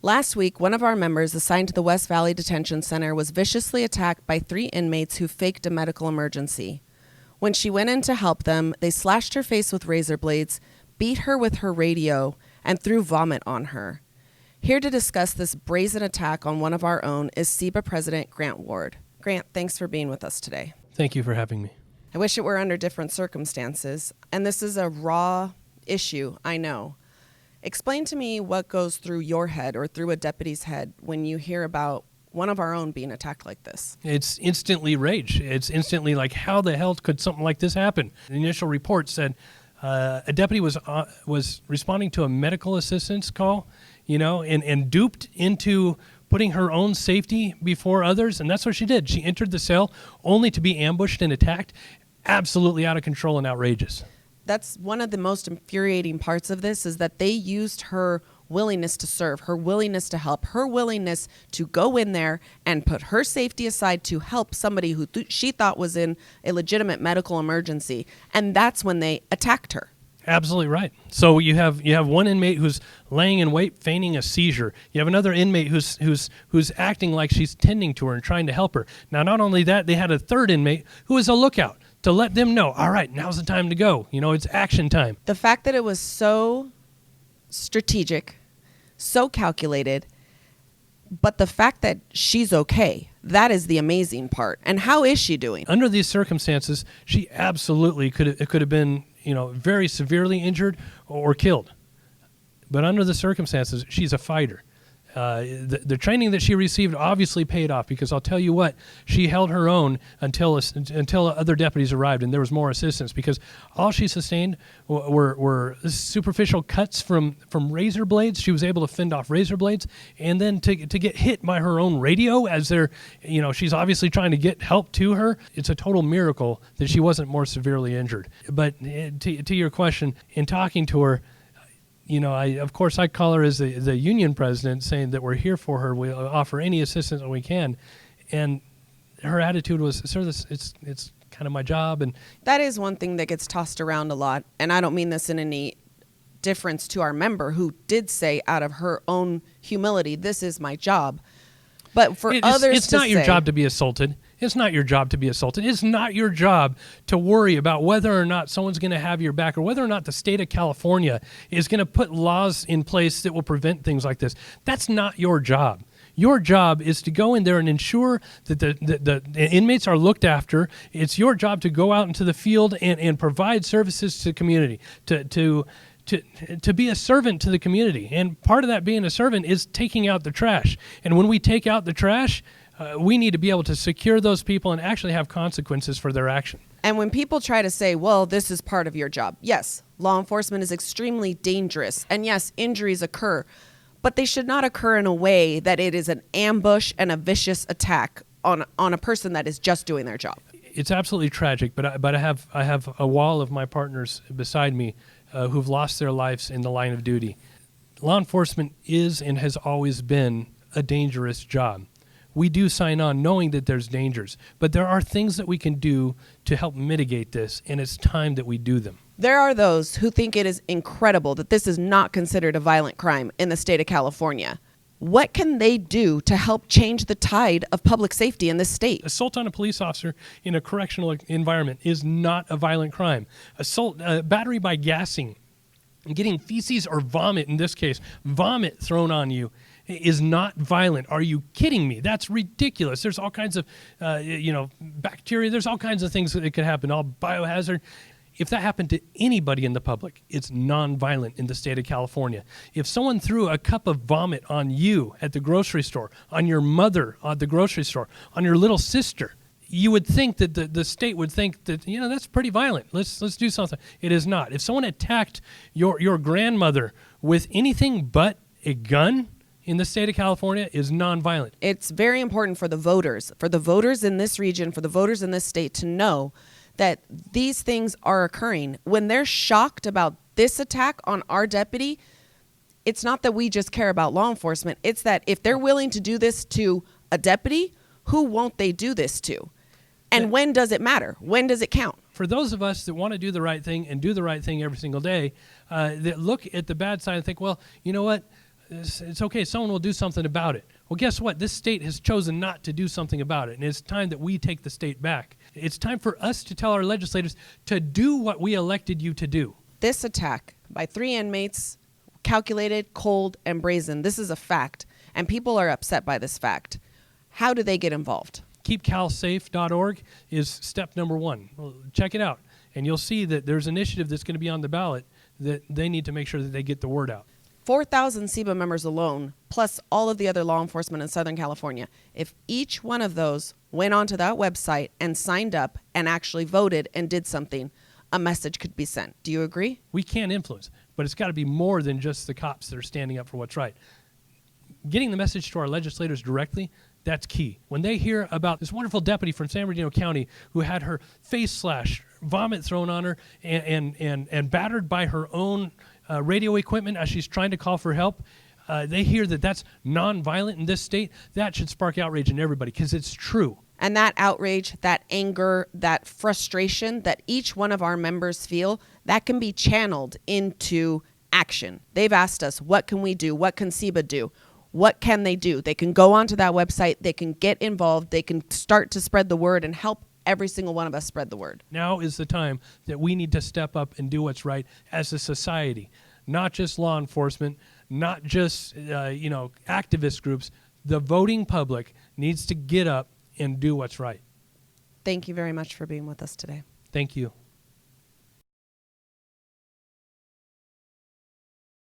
Last week, one of our members assigned to the West Valley Detention Center was viciously attacked by 3 inmates who faked a medical emergency. When she went in to help them, they slashed her face with razor blades, beat her with her radio, and threw vomit on her. Here to discuss this brazen attack on one of our own is SEBA President Grant Ward. Grant, thanks for being with us today. Thank you for having me. I wish it were under different circumstances, and this is a raw issue, I know. Explain to me what goes through your head or through a deputy's head when you hear about one of our own being attacked like this. It's instantly rage. It's instantly like, how the hell could something like this happen? The initial report said a deputy was responding to a medical assistance call, and duped into putting her own safety before others, and that's what she did. She entered the cell only to be ambushed and attacked. Absolutely out of control and outrageous. That's one of the most infuriating parts of this, is that they used her willingness to serve, her willingness to help, her willingness to go in there and put her safety aside to help somebody who she thought was in a legitimate medical emergency. And that's when they attacked her. Absolutely right. So you have one inmate who's laying in wait, feigning a seizure. You have another inmate who's acting like she's tending to her and trying to help her. Now, not only that, they had a third inmate who was a lookout to let them know, all right, now's the time to go. It's action time. The fact that it was so strategic, so calculated, but the fact that she's okay, that is the amazing part. And how is she doing? Under these circumstances, she absolutely could have been, very severely injured or killed. But under the circumstances, she's a fighter. The training that she received obviously paid off, because I'll tell you what, she held her own until other deputies arrived and there was more assistance, because all she sustained were superficial cuts from razor blades. She was able to fend off razor blades, and then to get hit by her own radio as she's obviously trying to get help to her. It's a total miracle that she wasn't more severely injured. But to your question, in talking to her, I call her as the union president, saying that we're here for her. We'll offer any assistance that we can. And her attitude was, sir, it's kind of my job. And that is one thing that gets tossed around a lot. And I don't mean this in any difference to our member, who did say out of her own humility, this is my job. But for others, it's not your job to be assaulted. It's not your job to be assaulted. It's not your job to worry about whether or not someone's going to have your back, or whether or not the state of California is going to put laws in place that will prevent things like this. That's not your job. Your job is to go in there and ensure that the inmates are looked after. It's your job to go out into the field and provide services to the community, to be a servant to the community. And part of that being a servant is taking out the trash. And when we take out the trash, we need to be able to secure those people and actually have consequences for their action. And when people try to say, well, this is part of your job, yes, law enforcement is extremely dangerous. And yes, injuries occur, but they should not occur in a way that it is an ambush and a vicious attack on a person that is just doing their job. It's absolutely tragic, but I have a wall of my partners beside me who've lost their lives in the line of duty. Law enforcement is and has always been a dangerous job. We do sign on knowing that there's dangers, but there are things that we can do to help mitigate this, and it's time that we do them. There are those who think it is incredible that this is not considered a violent crime in the state of California. What can they do to help change the tide of public safety in this state? Assault on a police officer in a correctional environment is not a violent crime. Assault, battery by gassing, getting feces or vomit, in this case, vomit thrown on you, is not violent. Are you kidding me? That's ridiculous. There's all kinds of, bacteria. There's all kinds of things that could happen, all biohazard. If that happened to anybody in the public, it's non-violent in the state of California. If someone threw a cup of vomit on you at the grocery store, on your mother at the grocery store, on your little sister, you would think that the state would think that, that's pretty violent. Let's do something. It is not. If someone attacked your grandmother with anything but a gun in the state of California, is nonviolent. It's very important for the voters in this region, for the voters in this state to know that these things are occurring. When they're shocked about this attack on our deputy, it's not that we just care about law enforcement. It's that if they're willing to do this to a deputy, who won't they do this to? And when does it matter? When does it count? For those of us that want to do the right thing and do the right thing every single day, that look at the bad side and think, well, you know what? it's okay, someone will do something about it. Well, guess what? This state has chosen not to do something about it, and it's time that we take the state back. It's time for us to tell our legislators to do what we elected you to do. This attack by 3 inmates, calculated, cold, and brazen. This is a fact, and people are upset by this fact. How do they get involved? KeepCalSafe.org is step number 1. Well, check it out, and you'll see that there's an initiative that's going to be on the ballot that they need to make sure that they get the word out. 4,000 SEBA members alone, plus all of the other law enforcement in Southern California. If each one of those went onto that website and signed up and actually voted and did something, a message could be sent. Do you agree? We can influence, but it's got to be more than just the cops that are standing up for what's right. Getting the message to our legislators directly, that's key. When they hear about this wonderful deputy from San Bernardino County who had her face slashed, vomit thrown on her, and battered by her own radio equipment as she's trying to call for help, they hear that that's nonviolent in this state, that should spark outrage in everybody because it's true. And that outrage, that anger, that frustration that each one of our members feel, that can be channeled into action. They've asked us, what can we do? What can SEBA do? What can they do? They can go onto that website. They can get involved. They can start to spread the word and help every single one of us spread the word. Now is the time that we need to step up and do what's right as a society, not just law enforcement, not just activist groups. The voting public needs to get up and do what's right. Thank you very much for being with us today. Thank you.